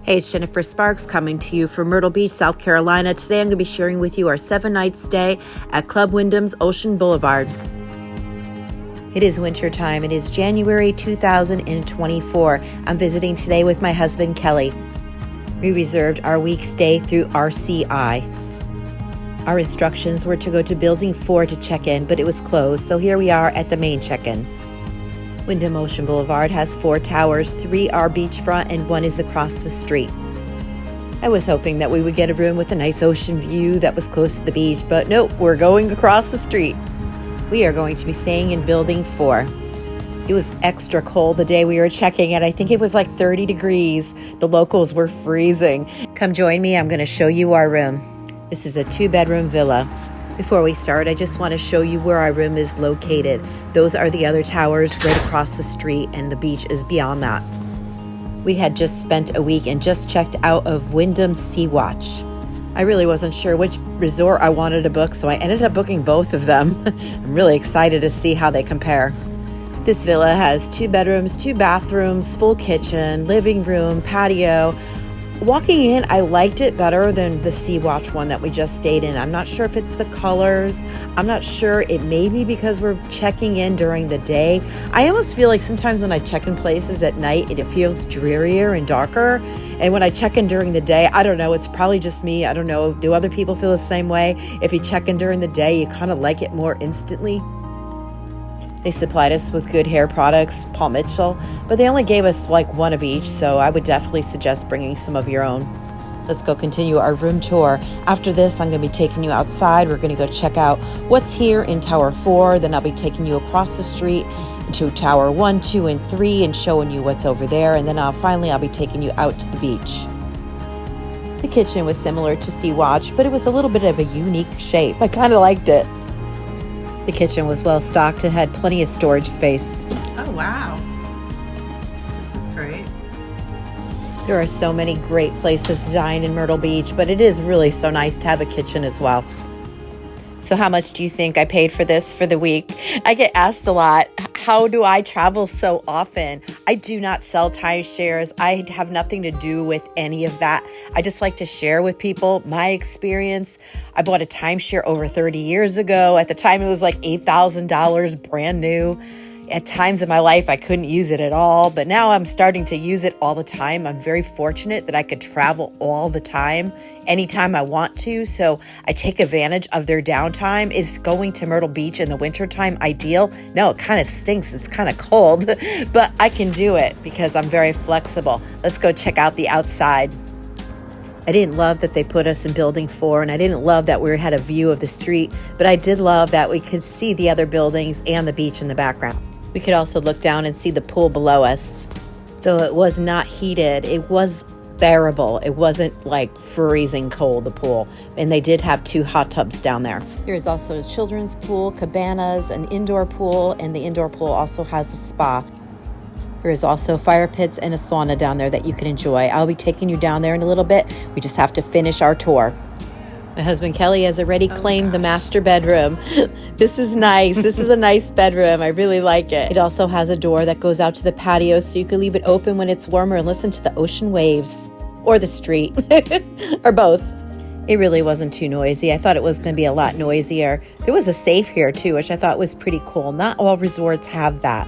Hey, it's Jennifer Sparks coming to you from Myrtle Beach, South Carolina. Today I'm going to be sharing with you our 7-night stay at Club Wyndham's Ocean Boulevard. It is winter time. It is January 2024. I'm visiting today with my husband, Kelly. We reserved our week stay through RCI. Our instructions were to go to Building 4 to check in, but it was closed, so here we are at the main check-in. Wyndham Ocean Boulevard has 4 towers, 3 are beachfront and 1 is across the street. I was hoping that we would get a room with a nice ocean view that was close to the beach, but nope, we're going across the street. We are going to be staying in Building 4. It was extra cold the day we were checking in. I think it was like 30 degrees. The locals were freezing. Come join me, I'm going to show you our room. This is a 2-bedroom villa. Before we start, I just want to show you where our room is located. Those are the other towers right across the street, and the beach is beyond that. We had just spent a week and just checked out of Wyndham Sea Watch. I really wasn't sure which resort I wanted to book, so I ended up booking both of them. I'm really excited to see how they compare. This villa has 2 bedrooms, 2 bathrooms, full kitchen, living room, patio. Walking in, I liked it better than the Sea Watch one that we just stayed in. I'm not sure if it's the colors. I'm not sure. It may be because we're checking in during the day. I almost feel like sometimes when I check in places at night, it feels drearier and darker. And when I check in during the day, I don't know. It's probably just me. I don't know. Do other people feel the same way? If you check in during the day, you kind of like it more instantly. They supplied us with good hair products, Paul Mitchell, but they only gave us like 1 of each, so I would definitely suggest bringing some of your own. Let's go continue our room tour. After this, I'm going to be taking you outside. We're going to go check out what's here in Tower 4. Then I'll be taking you across the street to Tower 1, 2, and 3 and showing you what's over there. And then I'll be taking you out to the beach. The kitchen was similar to Sea Watch, but it was a little bit of a unique shape. I kind of liked it. The kitchen was well stocked and had plenty of storage space. Oh, wow. This is great. There are so many great places to dine in Myrtle Beach, but it is really so nice to have a kitchen as well. So how much do you think I paid for this for the week? I get asked a lot, how do I travel so often? I do not sell timeshares. I have nothing to do with any of that. I just like to share with people my experience. I bought a timeshare over 30 years ago. At the time, it was like $8,000 brand new. At times in my life, I couldn't use it at all, but now I'm starting to use it all the time. I'm very fortunate that I could travel all the time, anytime I want to. So I take advantage of their downtime. Is going to Myrtle Beach in the wintertime ideal? No, it kind of stinks. It's kind of cold, but I can do it because I'm very flexible. Let's go check out the outside. I didn't love that they put us in Building 4, and I didn't love that we had a view of the street, but I did love that we could see the other buildings and the beach in the background. We could also look down and see the pool below us. Though it was not heated, it was bearable. It wasn't like freezing cold, the pool. And they did have 2 hot tubs down there. There is also a children's pool, cabanas, an indoor pool, and the indoor pool also has a spa. There is also fire pits and a sauna down there that you can enjoy. I'll be taking you down there in a little bit. We just have to finish our tour. My husband Kelly has already claimed the master bedroom. This is nice. This is a nice bedroom. I really like it. It also has a door that goes out to the patio, so you can leave it open when it's warmer and listen to the ocean waves. Or the street. Or both. It really wasn't too noisy. I thought it was going to be a lot noisier. There was a safe here too, which I thought was pretty cool. Not all resorts have that.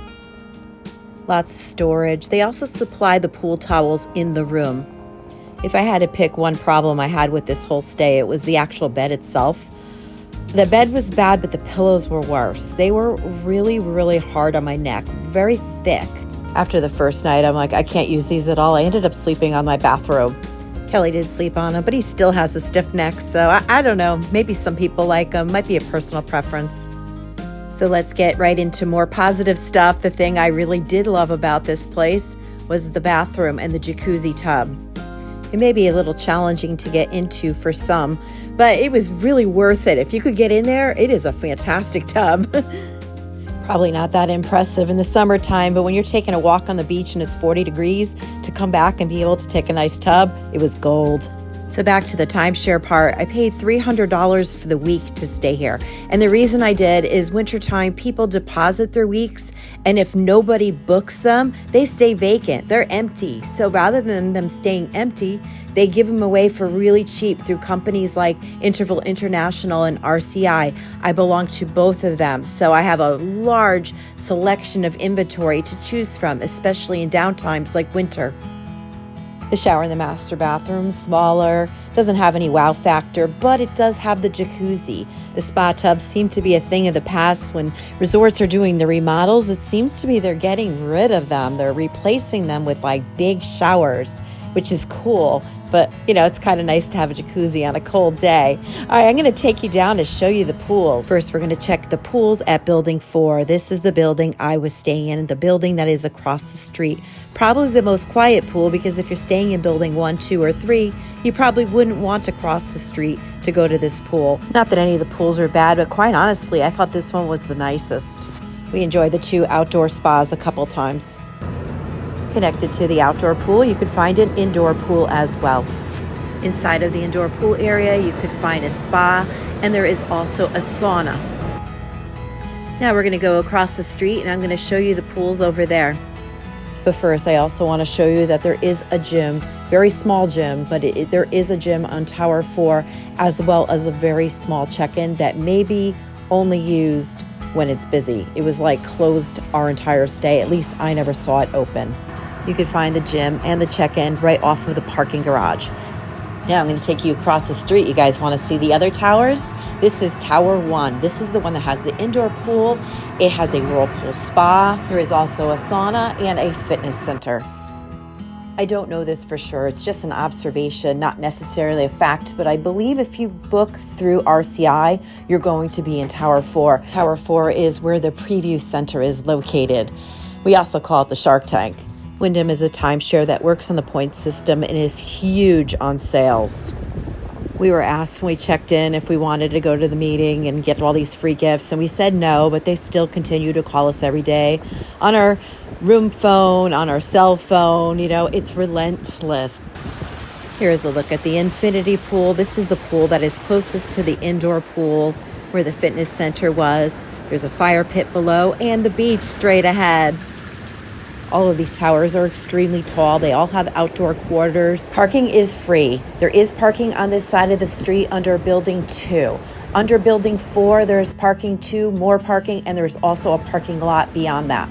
Lots of storage. They also supply the pool towels in the room. If I had to pick one problem I had with this whole stay, it was the actual bed itself. The bed was bad, but the pillows were worse. They were really, really hard on my neck, very thick. After the first night, I'm like, I can't use these at all. I ended up sleeping on my bathrobe. Kelly did sleep on them, but he still has a stiff neck, so I don't know. Maybe some people like them. Might be a personal preference. So let's get right into more positive stuff. The thing I really did love about this place was the bathroom and the jacuzzi tub. It may be a little challenging to get into for some, but it was really worth it. If you could get in there, it is a fantastic tub. Probably not that impressive in the summertime, but when you're taking a walk on the beach and it's 40 degrees, to come back and be able to take a nice tub, it was gold. So back to the timeshare part, I paid $300 for the week to stay here. And the reason I did is wintertime, people deposit their weeks, and if nobody books them, they stay vacant. They're empty. So rather than them staying empty, they give them away for really cheap through companies like Interval International and RCI. I belong to both of them, so I have a large selection of inventory to choose from, especially in downtimes like winter. The shower in the master bathroom, smaller, doesn't have any wow factor, but it does have the jacuzzi. The spa tubs seem to be a thing of the past. When resorts are doing the remodels, it seems to be they're getting rid of them. They're replacing them with like big showers, which is cool. But, it's kind of nice to have a jacuzzi on a cold day. All right, I'm going to take you down to show you the pools. First, we're going to check the pools at Building 4. This is the building I was staying in, the building that is across the street. Probably the most quiet pool, because if you're staying in Building 1, 2, or 3, you probably wouldn't want to cross the street to go to this pool. Not that any of the pools are bad, but quite honestly, I thought this one was the nicest. We enjoyed the 2 outdoor spas a couple times. Connected to the outdoor pool, you could find an indoor pool as well. Inside of the indoor pool area, you could find a spa, and there is also a sauna. Now we're going to go across the street, and I'm going to show you the pools over there. But first, I also want to show you that there is a gym, very small gym, but there is a gym on Tower 4, as well as a very small check-in that may be only used when it's busy. It was like closed our entire stay. At least I never saw it open. You could find the gym and the check-in right off of the parking garage. Now I'm going to take you across the street. You guys want to see the other towers? This is Tower 1. This is the one that has the indoor pool. It has a whirlpool spa. There is also a sauna and a fitness center. I don't know this for sure. It's just an observation, not necessarily a fact, but I believe if you book through RCI, you're going to be in Tower 4. Tower 4 is where the preview center is located. We also call it the Shark Tank. Wyndham is a timeshare that works on the points system and is huge on sales. We were asked when we checked in if we wanted to go to the meeting and get all these free gifts, and we said no, but they still continue to call us every day on our room phone, on our cell phone. It's relentless. Here is a look at the infinity pool. This is the pool that is closest to the indoor pool where the fitness center was. There's a fire pit below and the beach straight ahead. All of these towers are extremely tall. They all have outdoor quarters. Parking is free. There is parking on this side of the street under Building 2. Under Building 4, there's parking too, more parking, and there's also a parking lot beyond that.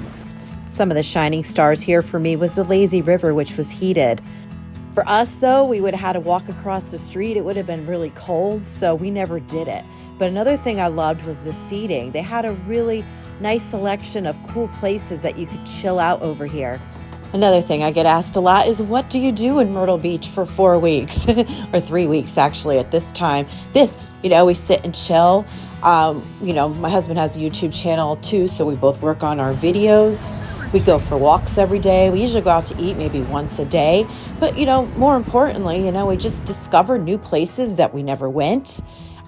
Some of the shining stars here for me was the lazy river, which was heated. For us, though, we would have had to walk across the street. It would have been really cold, so we never did it. But another thing I loved was the seating. They had a really nice selection of cool places that you could chill out over here. Another thing I get asked a lot is, what do you do in Myrtle Beach for 4 weeks? Or 3 weeks, actually, at this time. We sit and chill. My husband has a YouTube channel, too, so we both work on our videos. We go for walks every day. We usually go out to eat maybe once a day. But, more importantly, we just discover new places that we never went.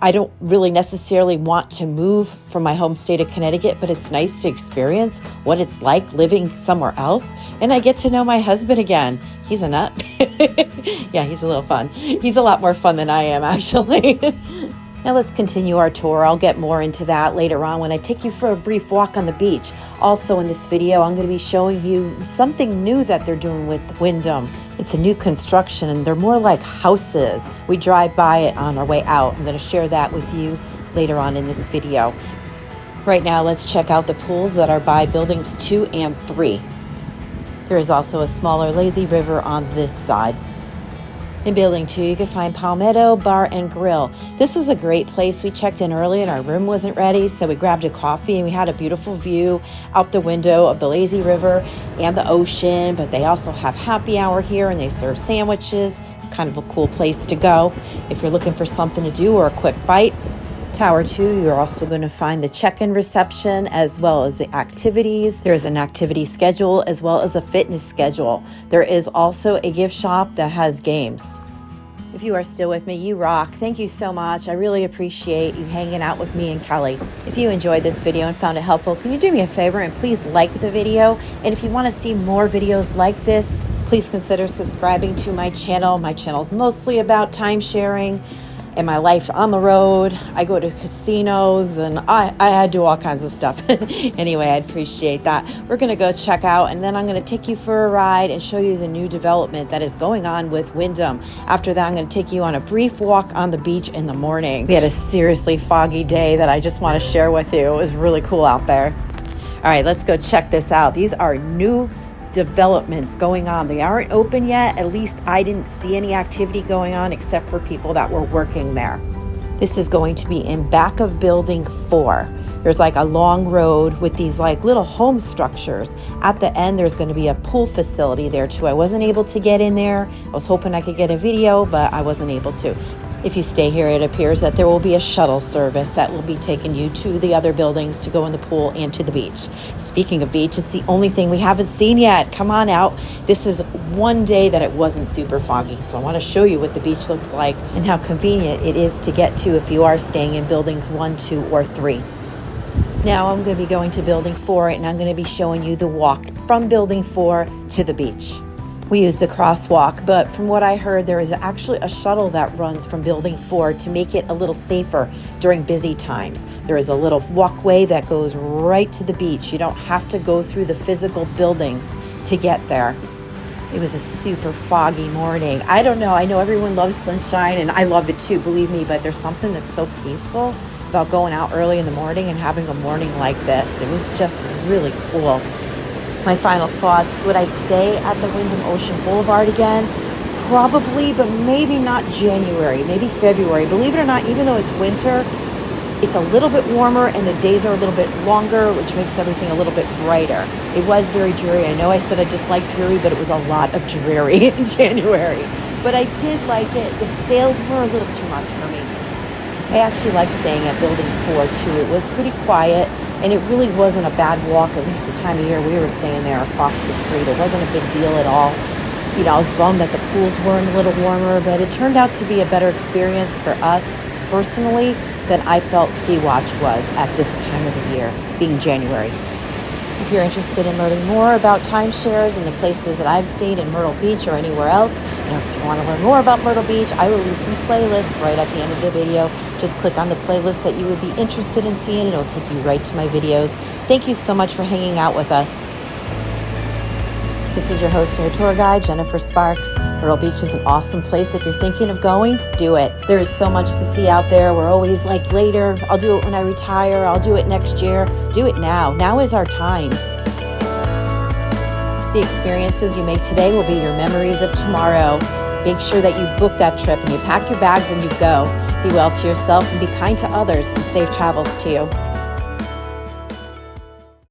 I don't really necessarily want to move from my home state of Connecticut, but it's nice to experience what it's like living somewhere else. And I get to know my husband again. He's a nut. Yeah, he's a little fun. He's a lot more fun than I am, actually. Now let's continue our tour. I'll get more into that later on when I take you for a brief walk on the beach. Also in this video, I'm going to be showing you something new that they're doing with Wyndham. It's a new construction and they're more like houses. We drive by it on our way out. I'm going to share that with you later on in this video. Right now, let's check out the pools that are by buildings 2 and 3. There is also a smaller lazy river on this side. In Building 2, you can find Palmetto Bar and Grill. This was a great place. We checked in early and our room wasn't ready, so we grabbed a coffee and we had a beautiful view out the window of the lazy river and the ocean, but they also have happy hour here and they serve sandwiches. It's kind of a cool place to go if you're looking for something to do or a quick bite. Tower 2, you're also going to find the check-in reception as well as the activities. There's an activity schedule as well as a fitness schedule. There is also a gift shop that has games. If you are still with me, you rock. Thank you so much. I really appreciate you hanging out with me and Kelly. If you enjoyed this video and found it helpful, can you do me a favor and please like the video? And if you want to see more videos like this, Please consider subscribing to my channel. My channel is mostly about time sharing and my life on the road. I go to casinos and I do all kinds of stuff. Anyway, I'd appreciate that. We're gonna go check out, and then I'm gonna take you for a ride and show you the new development that is going on with Wyndham. After that, I'm gonna take you on a brief walk on the beach in the morning. We had a seriously foggy day that I just wanna share with you. It was really cool out there. All right, let's go check this out. These are new developments going on. They aren't open yet. At least I didn't see any activity going on except for people that were working there. This is going to be in back of building 4. There's like a long road with these like little home structures. At the end, there's going to be a pool facility there too. I wasn't able to get in there. I was hoping I could get a video, but I wasn't able to. If you stay here, it appears that there will be a shuttle service that will be taking you to the other buildings to go in the pool and to the beach. Speaking of beach, it's the only thing we haven't seen yet. Come on out. This is one day that it wasn't super foggy, so I want to show you what the beach looks like and how convenient it is to get to if you are staying in buildings 1, 2, or 3. Now I'm going to be going to building 4, and I'm going to be showing you the walk from building 4 to the beach. We use the crosswalk, but from what I heard, there is actually a shuttle that runs from building 4 to make it a little safer during busy times. There is a little walkway that goes right to the beach. You don't have to go through the physical buildings to get there. It was a super foggy morning. I don't know. I know everyone loves sunshine, and I love it too, believe me, but there's something that's so peaceful about going out early in the morning and having a morning like this. It was just really cool. My final thoughts, would I stay at the Wyndham Ocean Boulevard again? Probably, but maybe not January, maybe February. Believe it or not, even though it's winter, it's a little bit warmer and the days are a little bit longer, which makes everything a little bit brighter. It was very dreary. I know I said I disliked dreary, but it was a lot of dreary in January. But I did like it. The sales were a little too much for me. I actually like staying at building 4 too. It was pretty quiet. And it really wasn't a bad walk, at least the time of year we were staying there across the street. It wasn't a big deal at all. You know, I was bummed that the pools weren't a little warmer, but it turned out to be a better experience for us personally than I felt Sea-Watch was at this time of the year, being January. If you're interested in learning more about timeshares and the places that I've stayed in Myrtle Beach or anywhere else, and if you want to learn more about Myrtle Beach, I will leave some playlists right at the end of the video. Just click on the playlist that you would be interested in seeing, and it'll take you right to my videos. Thank you so much for hanging out with us. This is your host and your tour guide, Jennifer Sparks. Myrtle Beach is an awesome place. If you're thinking of going, do it. There is so much to see out there. We're always like, later, I'll do it when I retire, I'll do it next year. Do it now. Now is our time. The experiences you make today will be your memories of tomorrow. Make sure that you book that trip and you pack your bags and you go. Be well to yourself and be kind to others, and safe travels to you.